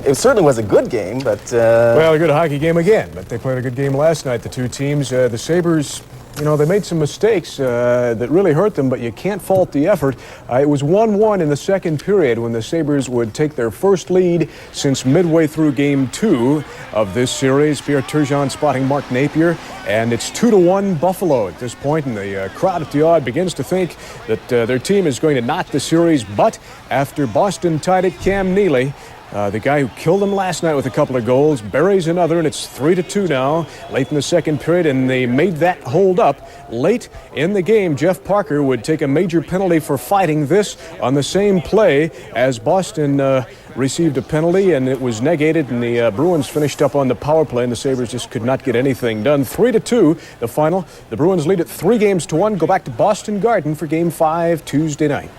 It certainly was a good game, but... Well, a good hockey game again, but they played a good game last night, the two teams. The Sabres, you know, they made some mistakes that really hurt them, but you can't fault the effort. It was 1-1 in the second period when the Sabres would take their first lead since midway through Game 2 of this series. Pierre Turgeon spotting Mark Napier, and it's 2-1 Buffalo at this point, and the crowd at the Odd begins to think that their team is going to knot the series, but after Boston tied it, Cam Neely, the guy who killed them last night with a couple of goals, buries another, and it's 3-2 now, late in the second period, and they made that hold up. Late in the game, Jeff Parker would take a major penalty for fighting this on the same play as Boston received a penalty, and it was negated, and the Bruins finished up on the power play, and the Sabres just could not get anything done. 3-2, the final. The Bruins lead it 3-1, go back to Boston Garden for Game 5 Tuesday night.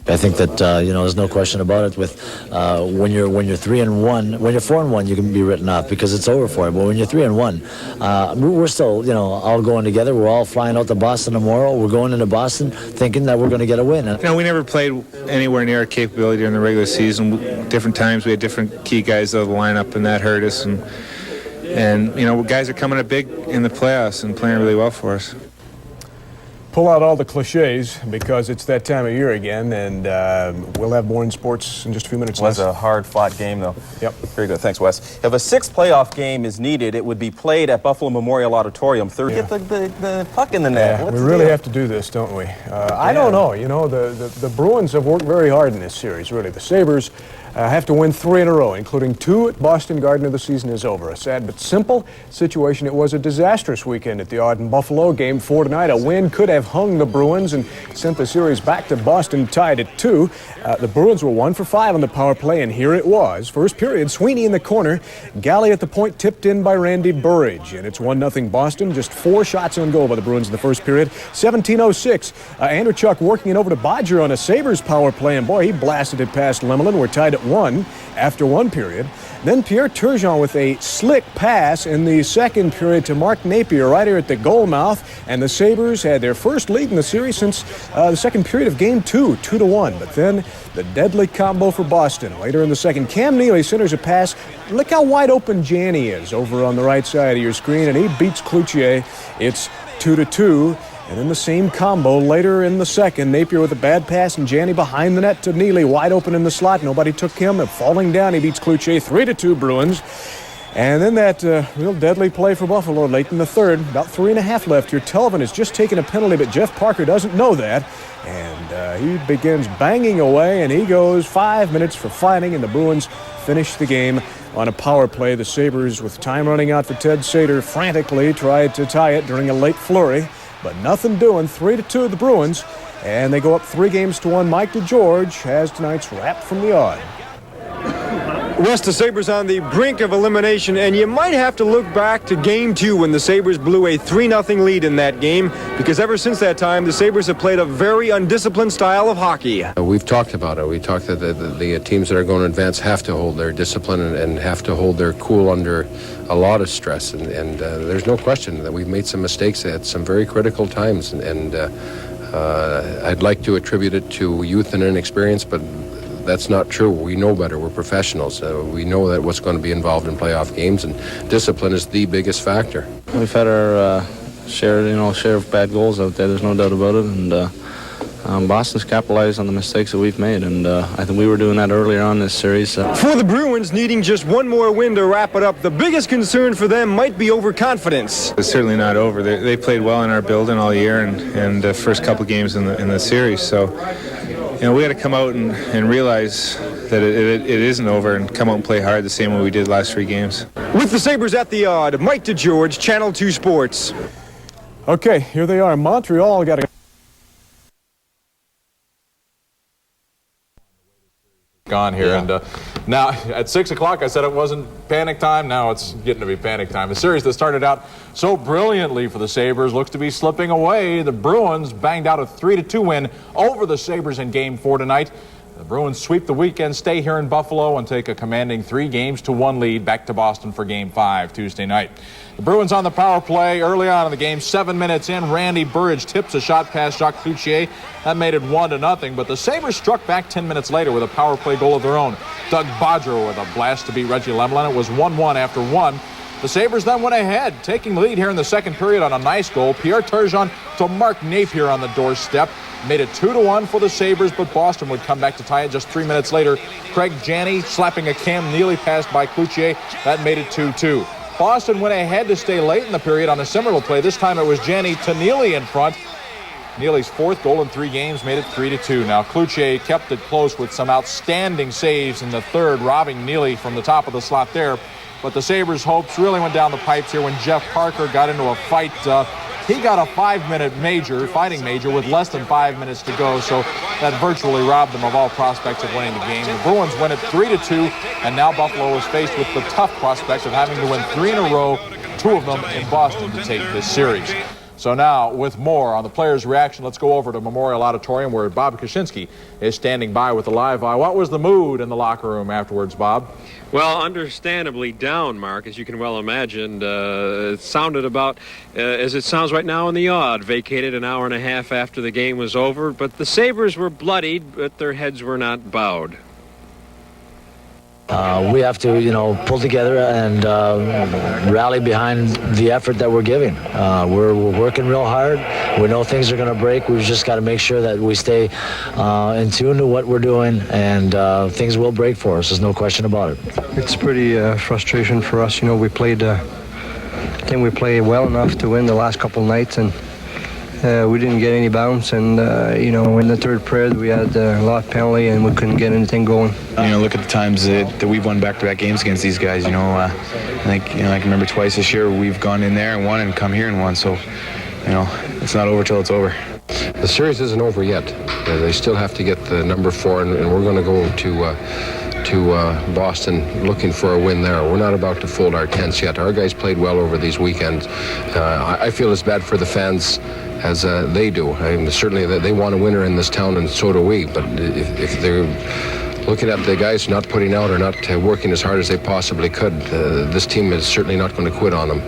I think that you know, there's no question about it. With when you're 3-1, when you're 4-1, you can be written off because it's over for you. But when you're 3-1, we're still, you know, all going together. We're all flying out to Boston tomorrow. We're going into Boston thinking that we're going to get a win. You know, we never played anywhere near our capability during the regular season. Different times we had different key guys out of the lineup, and that hurt us. And you know, guys are coming up big in the playoffs and playing really well for us. Pull out all the cliches because it's that time of year again, and we'll have more in sports in just a few minutes. It was a hard-fought game, though. Yep. Very good. Thanks, Wes. If a sixth playoff game is needed, it would be played at Buffalo Memorial Auditorium. Get the puck in the net. Yeah, we really have to do this, don't we? I don't know. You know, the Bruins have worked very hard in this series, really. The Sabres have to win 3 in a row, including 2 at Boston Garden, or the season is over. A sad but simple situation. It was a disastrous weekend at the Odd in Buffalo. Game 4 tonight. A win could have hung the Bruins and sent the series back to Boston, tied at 2. The Bruins were 1 for 5 on the power play, and here it was. First period, Sweeney in the corner. Galley at the point, tipped in by Randy Burridge. And it's 1-0 Boston. Just 4 shots on goal by the Bruins in the first period. 17:06. Andrew Chuck working it over to Bodger on a Sabres power play, and boy, he blasted it past Lemelin. We're tied at 1 after 1 period. Then Pierre Turgeon with a slick pass in the second period to Mark Napier right here at the goal mouth, and the Sabres had their first lead in the series since the second period of Game 2, 2-1. But then the deadly combo for Boston. Later in the second, Cam Neely centers a pass. Look how wide open Janney is over on the right side of your screen, and he beats Cloutier. It's 2-2. And then the same combo later in the second. Napier with a bad pass, and Janney behind the net to Neely, wide open in the slot. Nobody took him. And falling down, he beats Cloutier. 3-2 Bruins. And then that real deadly play for Buffalo late in the third. About 3.5 left here. Telvin has just taken a penalty, but Jeff Parker doesn't know that. And he begins banging away, and he goes 5 minutes for fighting, and the Bruins finish the game on a power play. The Sabres, with time running out for Ted Sater, frantically tried to tie it during a late flurry. But nothing doing. 3-2 the Bruins, and they go up 3-1. Mike DeGeorge has tonight's wrap from the Odd. West, the Sabres on the brink of elimination, and you might have to look back to Game 2 when the Sabres blew a 3-0 lead in that game, because ever since that time, the Sabres have played a very undisciplined style of hockey. We've talked about it. We talked that the teams that are going to advance have to hold their discipline and have to hold their cool under a lot of stress, and there's no question that we've made some mistakes at some very critical times, and I'd like to attribute it to youth and inexperience, but that's not true. We know better. We're professionals. We know that what's going to be involved in playoff games, and discipline is the biggest factor. We've had our share of bad goals out there. There's no doubt about it, and Boston's capitalized on the mistakes that we've made, and I think we were doing that earlier on this series. For the Bruins, needing just one more win to wrap it up, the biggest concern for them might be overconfidence. It's certainly not over. They played well in our building all year, and the first couple games in the series. So, you know, we got to come out and realize that it isn't over, and come out and play hard the same way we did last 3 games. With the Sabres at the Odd, Mike DeGeorge, Channel 2 Sports. Okay, here they are. Montreal got a gone here, and now at 6 o'clock I said it wasn't panic time. Now it's getting to be panic time. A series that started out so brilliantly for the Sabres looks to be slipping away. The Bruins banged out a 3-2 win over the Sabres in Game 4 tonight. The Bruins sweep the weekend, stay here in Buffalo, and take a commanding 3-1 lead back to Boston for Game 5 Tuesday night. The Bruins on the power play early on in the game. 7 minutes in, Randy Burridge tips a shot past Jacques Cloutier. That made it 1-0, but the Sabres struck back 10 minutes later with a power play goal of their own. Doug Bodger with a blast to beat Reggie Lemelin. It was 1-1 after 1. The Sabres then went ahead, taking the lead here in the second period on a nice goal. Pierre Turgeon to Mark Napier on the doorstep. Made it 2-1 for the Sabres, but Boston would come back to tie it just 3 minutes later. Craig Janney slapping a Cam Neely pass by Cloutier. That made it 2-2. Boston went ahead to stay late in the period on a similar play. This time it was Janney to Neely in front. Neely's 4th goal in 3 games made it 3-2. Now Cloutier kept it close with some outstanding saves in the third, robbing Neely from the top of the slot there. But the Sabres' hopes really went down the pipes here when Jeff Parker got into a fight. He got a 5-minute fighting major with less than 5 minutes to go, so that virtually robbed them of all prospects of winning the game. The Bruins win it 3-2, and now Buffalo is faced with the tough prospect of having to win 3 in a row, 2 of them in Boston, to take this series. So now, with more on the players' reaction, let's go over to Memorial Auditorium where Bob Kaczynski is standing by with a live eye. What was the mood in the locker room afterwards, Bob? Well, understandably down, Mark, as you can well imagine. It sounded about as it sounds right now in the odd. Vacated an hour and a half after the game was over, but the Sabres were bloodied, but their heads were not bowed. We have to, pull together and rally behind the effort that we're giving. We're working real hard. We know things are going to break. We've just got to make sure that we stay in tune to what we're doing, and things will break for us. There's no question about it. It's pretty frustration for us. We played. I think we played well enough to win the last couple nights, and we didn't get any bounce, and in the third period we had a lot penalty and we couldn't get anything going. Look at the times that we've won back-to-back games against these guys. I can remember twice this year we've gone in there and won and come here and won. So, it's not over till it's over. The series isn't over yet. They still have to get the number 4, and we're going to go to Boston looking for a win there. We're not about to fold our tents yet. Our guys played well over these weekends. I feel as bad for the fans as they do. Certainly they want a winner in this town, and so do we. But if they're looking at the guys not putting out or not working as hard as they possibly could, this team is certainly not going to quit on them.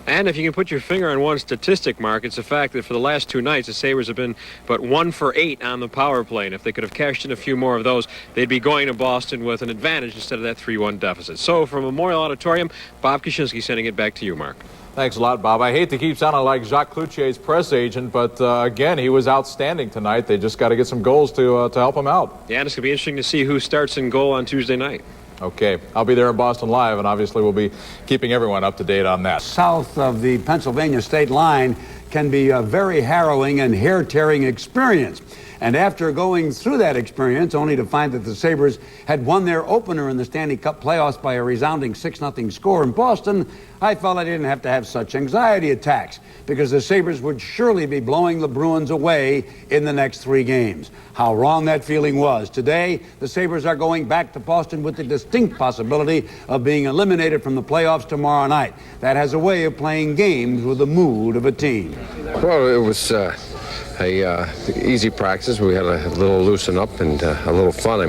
And if you can put your finger on one statistic, Mark, it's the fact that for the last 2 nights, the Sabres have been but 1 for 8 on the power play. And if they could have cashed in a few more of those, they'd be going to Boston with an advantage instead of that 3-1 deficit. So from Memorial Auditorium, Bob Kaczynski sending it back to you, Mark. Thanks a lot, Bob. I hate to keep sounding like Jacques Cloutier's press agent, but again, he was outstanding tonight. They just got to get some goals to help him out. Yeah, and it's going to be interesting to see who starts in goal on Tuesday night. Okay, I'll be there in Boston Live, and obviously we'll be keeping everyone up to date on that. South of the Pennsylvania state line can be a very harrowing and hair-tearing experience. And after going through that experience, only to find that the Sabres had won their opener in the Stanley Cup playoffs by a resounding 6-0 score in Boston, I felt I didn't have to have such anxiety attacks because the Sabres would surely be blowing the Bruins away in the next 3 games. How wrong that feeling was. Today, the Sabres are going back to Boston with the distinct possibility of being eliminated from the playoffs tomorrow night. That has a way of playing games with the mood of a team. Well, it was easy practice. We had a little loosen up and a little fun.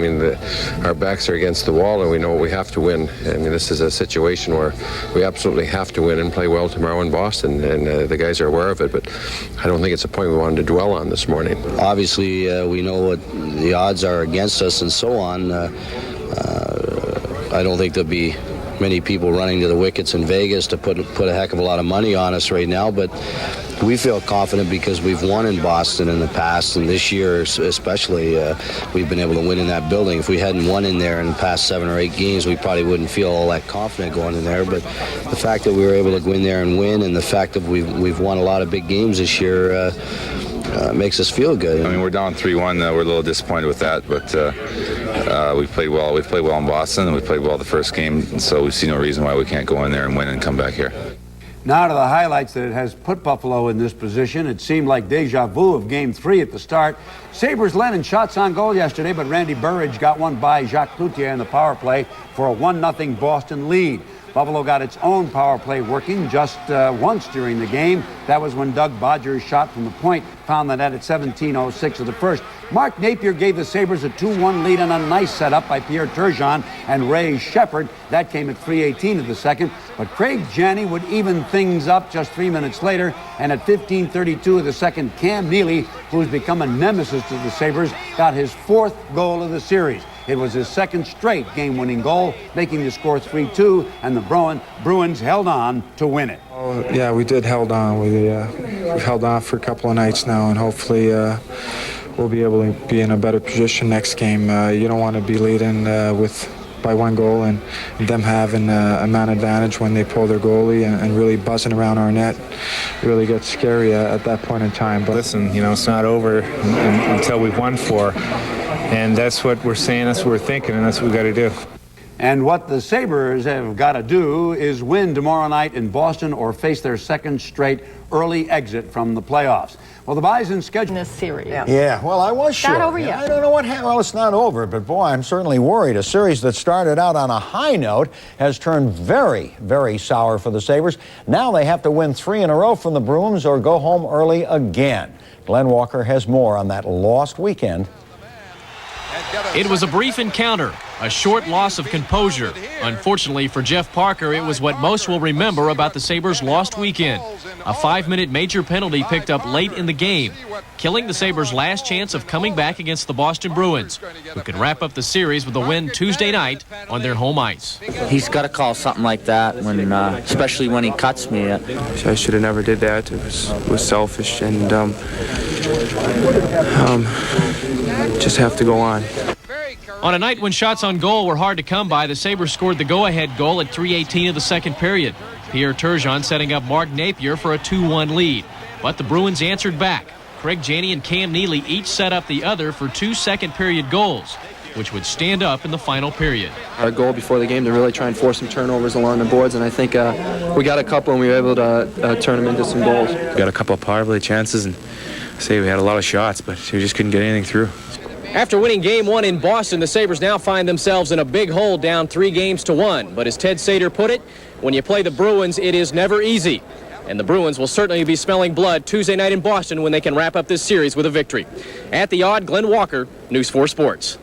Our backs are against the wall and we know we have to win. This is a situation where we absolutely have to win and play well tomorrow in Boston, and the guys are aware of it, but I don't think it's a point we wanted to dwell on this morning. Obviously, we know what the odds are against us and so on. I don't think there'll be many people running to the wickets in Vegas to put a heck of a lot of money on us right now, but we feel confident because we've won in Boston in the past, and this year especially we've been able to win in that building. If we hadn't won in there in the past 7 or 8 games, we probably wouldn't feel all that confident going in there, but the fact that we were able to go in there and win, and the fact that we've won a lot of big games this year makes us feel good. We're down 3-1. We're a little disappointed with that, but we played well. We played well in Boston, and we played well the first game, and so we see no reason why we can't go in there and win and come back here. Now to the highlights that it has put Buffalo in this position. It seemed like deja vu of Game 3 at the start. Sabres led in shots on goal yesterday, but Randy Burridge got one by Jacques Cloutier in the power play for a 1-0 Boston lead. Buffalo got its own power play working just once during the game. That was when Doug Bodger's shot from the point found the net at 17:06 of the first. Mark Napier gave the Sabres a 2-1 lead on a nice setup by Pierre Turgeon and Ray Shepard. That came at 3:18 of the second. But Craig Janney would even things up just 3 minutes later. And at 15:32 of the second, Cam Neely, who's become a nemesis to the Sabres, got his 4th goal of the series. It was his 2nd straight game-winning goal, making the score 3-2, and the Bruins held on to win it. Oh, yeah, we did held on. We've held on for a couple of nights now, and hopefully we'll be able to be in a better position next game. You don't want to be leading by 1 goal and them having a man advantage when they pull their goalie and really buzzing around our net. It really gets scary at that point in time. But listen, it's not over until we've won 4. And that's what we're saying, that's what we're thinking, and that's what we've got to do. And what the Sabres have got to do is win tomorrow night in Boston or face their 2nd straight early exit from the playoffs. Well, the Bison schedule this series. Yeah, well, I was sure. Not over yet. I don't know what happened. Well, it's not over, but boy, I'm certainly worried. A series that started out on a high note has turned very, very sour for the Sabres. Now they have to win 3 in a row from the Bruins or go home early again. Glenn Walker has more on that lost weekend. It was a brief encounter, a short loss of composure. Unfortunately for Jeff Parker, it was what most will remember about the Sabres' lost weekend. A 5-minute major penalty picked up late in the game, killing the Sabres' last chance of coming back against the Boston Bruins, who could wrap up the series with a win Tuesday night on their home ice. He's got to call something like that, especially when he cuts me. I should have never did that. It was selfish, and just have to go on. On a night when shots on goal were hard to come by, the Sabres scored the go-ahead goal at 3:18 of the second period. Pierre Turgeon setting up Mark Napier for a 2-1 lead. But the Bruins answered back. Craig Janney and Cam Neely each set up the other for 2 second-period goals, which would stand up in the final period. Our goal before the game to really try and force some turnovers along the boards, and I think we got a couple and we were able to turn them into some goals. We got a couple of power play chances, and we had a lot of shots, but we just couldn't get anything through. After winning Game 1 in Boston, the Sabres now find themselves in a big hole, down 3-1. But as Ted Sater put it, when you play the Bruins, it is never easy. And the Bruins will certainly be smelling blood Tuesday night in Boston when they can wrap up this series with a victory. At the odd, Glenn Walker, News 4 Sports.